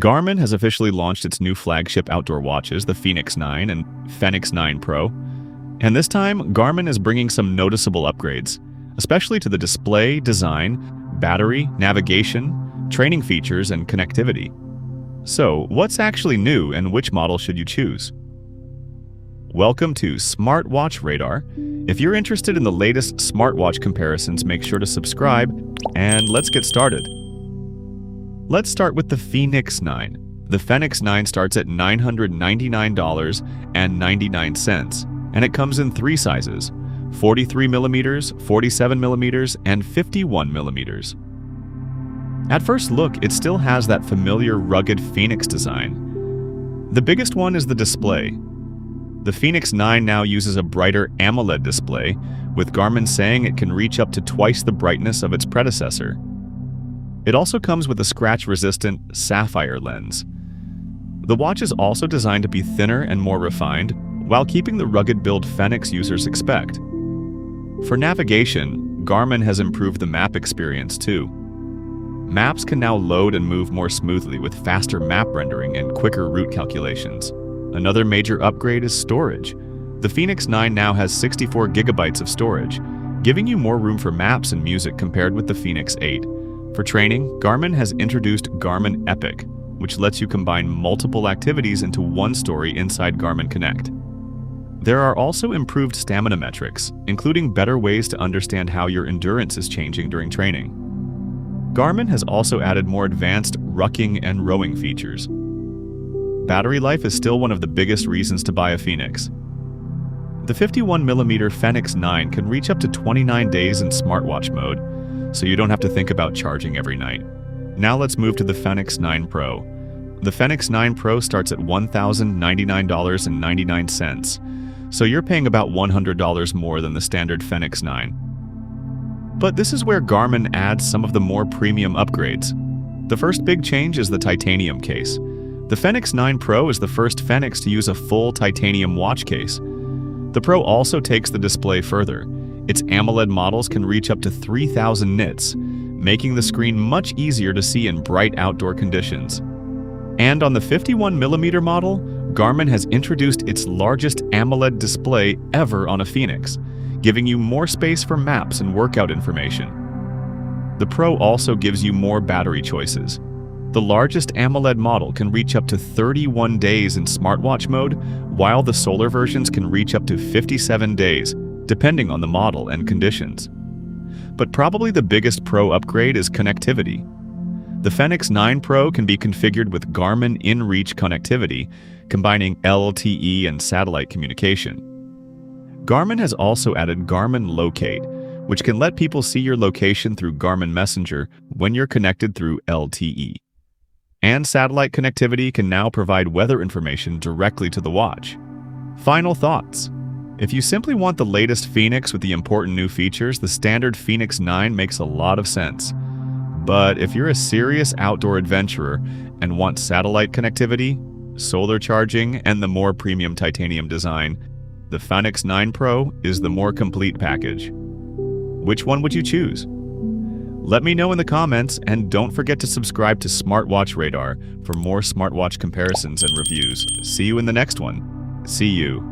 Garmin has officially launched its new flagship outdoor watches, the Fenix 9 and Fenix 9 Pro. And this time, Garmin is bringing some noticeable upgrades, especially to the display, design, battery, navigation, training features, and connectivity. So, what's actually new and which model should you choose? Welcome to SmartWatch Radar. If you're interested in the latest smartwatch comparisons, make sure to subscribe, and let's get started. Let's start with the Fenix 9. The Fenix 9 starts at $999.99, and it comes in three sizes: 43mm, 47mm, and 51mm. At first look, it still has that familiar rugged Fenix design. The biggest one is the display. The Fenix 9 now uses a brighter AMOLED display, with Garmin saying it can reach up to twice the brightness of its predecessor. It also comes with a scratch-resistant sapphire lens. The watch is also designed to be thinner and more refined, while keeping the rugged build Fenix users expect. For navigation, Garmin has improved the map experience too. Maps can now load and move more smoothly with faster map rendering and quicker route calculations. Another major upgrade is storage. The Fenix 9 now has 64 GB of storage, giving you more room for maps and music compared with the Fenix 8. For training, Garmin has introduced Garmin Epic, which lets you combine multiple activities into one story inside Garmin Connect. There are also improved stamina metrics, including better ways to understand how your endurance is changing during training. Garmin has also added more advanced rucking and rowing features. Battery life is still one of the biggest reasons to buy a Fenix. The 51mm Fenix 9 can reach up to 29 days in smartwatch mode, so you don't have to think about charging every night. Now let's move to the Fenix 9 Pro. The Fenix 9 Pro starts at $1,099.99, so you're paying about $100 more than the standard Fenix 9. But this is where Garmin adds some of the more premium upgrades. The first big change is the titanium case. The Fenix 9 Pro is the first Fenix to use a full titanium watch case. The Pro also takes the display further. Its AMOLED models can reach up to 3,000 nits, making the screen much easier to see in bright outdoor conditions. And on the 51mm model, Garmin has introduced its largest AMOLED display ever on a Fenix, giving you more space for maps and workout information. The Pro also gives you more battery choices. The largest AMOLED model can reach up to 31 days in smartwatch mode, while the solar versions can reach up to 57 days, depending on the model and conditions. But probably the biggest Pro upgrade is connectivity. The Fenix 9 Pro can be configured with Garmin InReach connectivity, combining LTE and satellite communication. Garmin has also added Garmin Locate, which can let people see your location through Garmin Messenger when you're connected through LTE. And satellite connectivity can now provide weather information directly to the watch. Final thoughts. If you simply want the latest Fenix with the important new features, the standard Fenix 9 makes a lot of sense. But if you're a serious outdoor adventurer and want satellite connectivity, solar charging, and the more premium titanium design, the Fenix 9 Pro is the more complete package. Which one would you choose? Let me know in the comments, and don't forget to subscribe to SmartWatch Radar for more smartwatch comparisons and reviews. See you in the next one. See you.